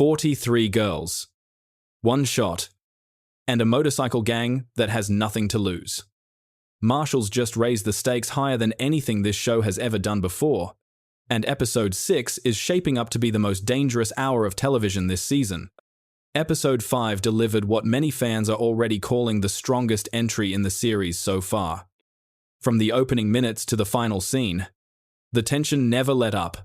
43 girls, one shot, and a motorcycle gang that has nothing to lose. Marshals just raised the stakes higher than anything this show has ever done before, and Episode 6 is shaping up to be the most dangerous hour of television this season. Episode 5 delivered what many fans are already calling the strongest entry in the series so far. From the opening minutes to the final scene, the tension never let up.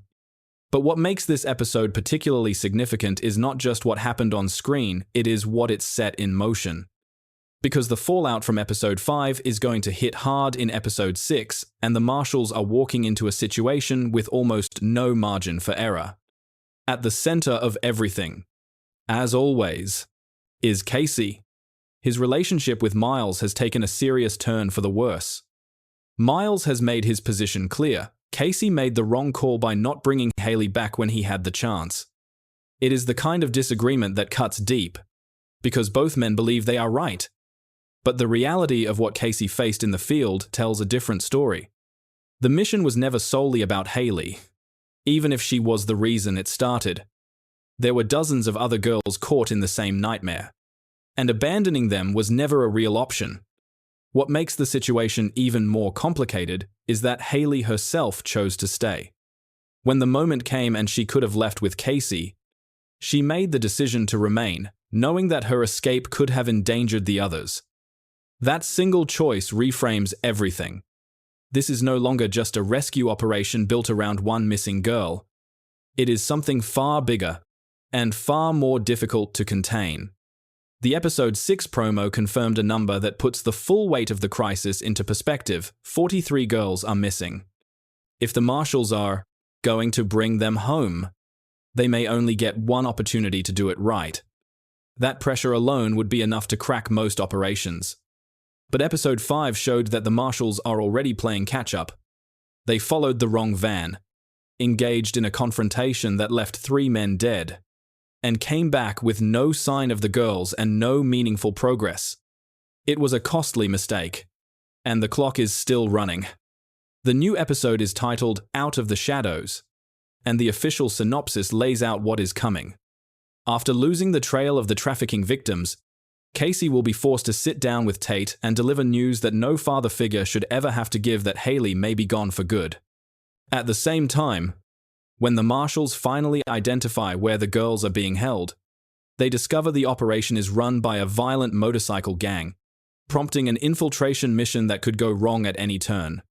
But what makes this episode particularly significant is not just what happened on screen, it is what it set in motion. Because the fallout from Episode 5 is going to hit hard in Episode 6, and the Marshals are walking into a situation with almost no margin for error. At the center of everything, as always, is Casey. His relationship with Miles has taken a serious turn for the worse. Miles has made his position clear. Casey made the wrong call by not bringing Haley back when he had the chance. It is the kind of disagreement that cuts deep, because both men believe they are right. But the reality of what Casey faced in the field tells a different story. The mission was never solely about Haley, even if she was the reason it started. There were dozens of other girls caught in the same nightmare, and abandoning them was never a real option. What makes the situation even more complicated is that Haley herself chose to stay. When the moment came and she could have left with Casey, she made the decision to remain, knowing that her escape could have endangered the others. That single choice reframes everything. This is no longer just a rescue operation built around one missing girl. It is something far bigger and far more difficult to contain. The Episode 6 promo confirmed a number that puts the full weight of the crisis into perspective. 43 girls are missing. If the Marshals are going to bring them home, they may only get one opportunity to do it right. That pressure alone would be enough to crack most operations. But Episode 5 showed that the Marshals are already playing catch-up. They followed the wrong van, engaged in a confrontation that left 3 men dead, and came back with no sign of the girls and no meaningful progress. It was a costly mistake, and the clock is still running. The new episode is titled Out of the Shadows, and the official synopsis lays out what is coming. After losing the trail of the trafficking victims, Casey will be forced to sit down with Tate and deliver news that no father figure should ever have to give, that Haley may be gone for good. At the same time, when the Marshals finally identify where the girls are being held, they discover the operation is run by a violent motorcycle gang, prompting an infiltration mission that could go wrong at any turn.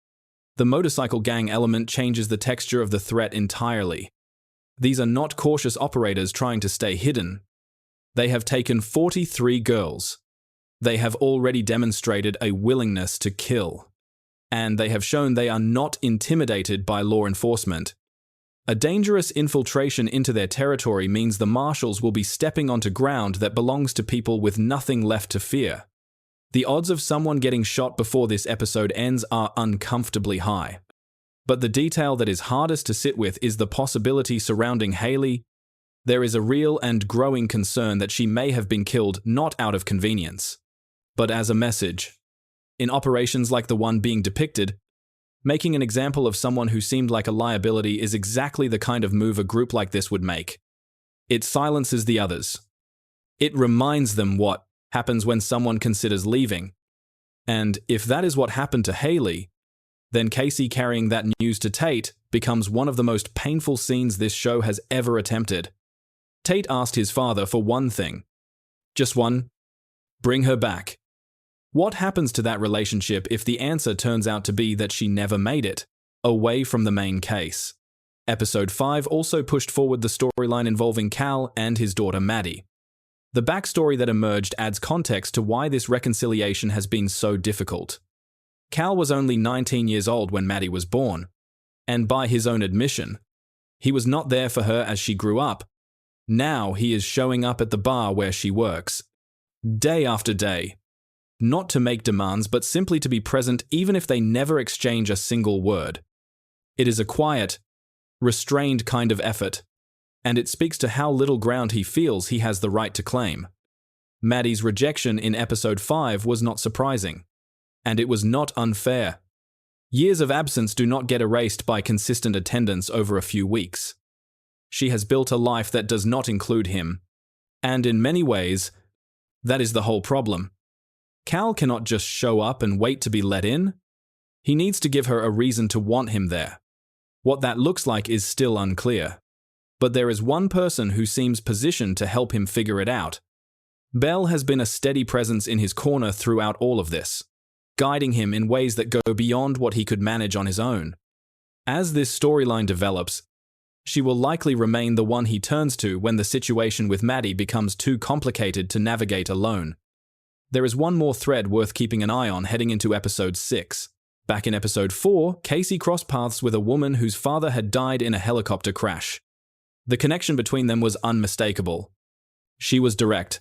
The motorcycle gang element changes the texture of the threat entirely. These are not cautious operators trying to stay hidden. They have taken 43 girls. They have already demonstrated a willingness to kill. And they have shown they are not intimidated by law enforcement. A dangerous infiltration into their territory means the Marshals will be stepping onto ground that belongs to people with nothing left to fear. The odds of someone getting shot before this episode ends are uncomfortably high. But the detail that is hardest to sit with is the possibility surrounding Haley. There is a real and growing concern that she may have been killed not out of convenience, but as a message. In operations like the one being depicted, making an example of someone who seemed like a liability is exactly the kind of move a group like this would make. It silences the others. It reminds them what happens when someone considers leaving. And if that is what happened to Haley, then Casey carrying that news to Tate becomes one of the most painful scenes this show has ever attempted. Tate asked his father for one thing. Just one. Bring her back. What happens to that relationship if the answer turns out to be that she never made it, away from the main case? Episode 5 also pushed forward the storyline involving Cal and his daughter Maddie. The backstory that emerged adds context to why this reconciliation has been so difficult. Cal was only 19 years old when Maddie was born, and by his own admission, he was not there for her as she grew up. Now he is showing up at the bar where she works, day after day. Not to make demands, but simply to be present even if they never exchange a single word. It is a quiet, restrained kind of effort, and it speaks to how little ground he feels he has the right to claim. Maddie's rejection in Episode 5 was not surprising, and it was not unfair. Years of absence do not get erased by consistent attendance over a few weeks. She has built a life that does not include him. And in many ways, that is the whole problem. Cal cannot just show up and wait to be let in. He needs to give her a reason to want him there. What that looks like is still unclear. But there is one person who seems positioned to help him figure it out. Belle has been a steady presence in his corner throughout all of this, guiding him in ways that go beyond what he could manage on his own. As this storyline develops, she will likely remain the one he turns to when the situation with Maddie becomes too complicated to navigate alone. There is one more thread worth keeping an eye on heading into episode 6. Back in episode 4, Casey crossed paths with a woman whose father had died in a helicopter crash. The connection between them was unmistakable. She was direct.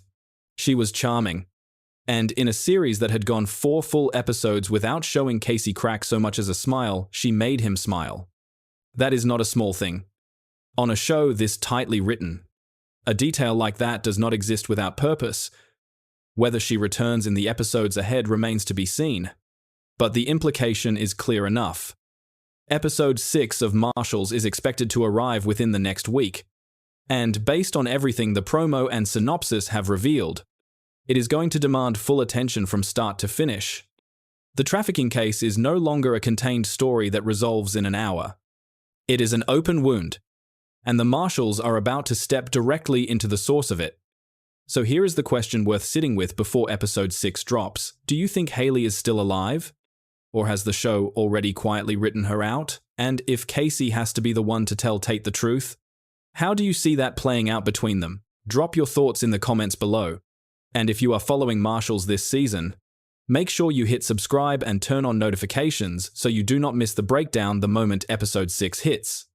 She was charming. And in a series that had gone 4 full episodes without showing Casey crack so much as a smile, she made him smile. That is not a small thing. On a show this tightly written, a detail like that does not exist without purpose. Whether she returns in the episodes ahead remains to be seen. But the implication is clear enough. Episode 6 of Marshals is expected to arrive within the next week. And based on everything the promo and synopsis have revealed, it is going to demand full attention from start to finish. The trafficking case is no longer a contained story that resolves in an hour. It is an open wound, and the Marshals are about to step directly into the source of it. So here is the question worth sitting with before episode 6 drops. Do you think Haley is still alive? Or has the show already quietly written her out? And if Casey has to be the one to tell Tate the truth, how do you see that playing out between them? Drop your thoughts in the comments below. And if you are following Marshals this season, make sure you hit subscribe and turn on notifications so you do not miss the breakdown the moment episode 6 hits.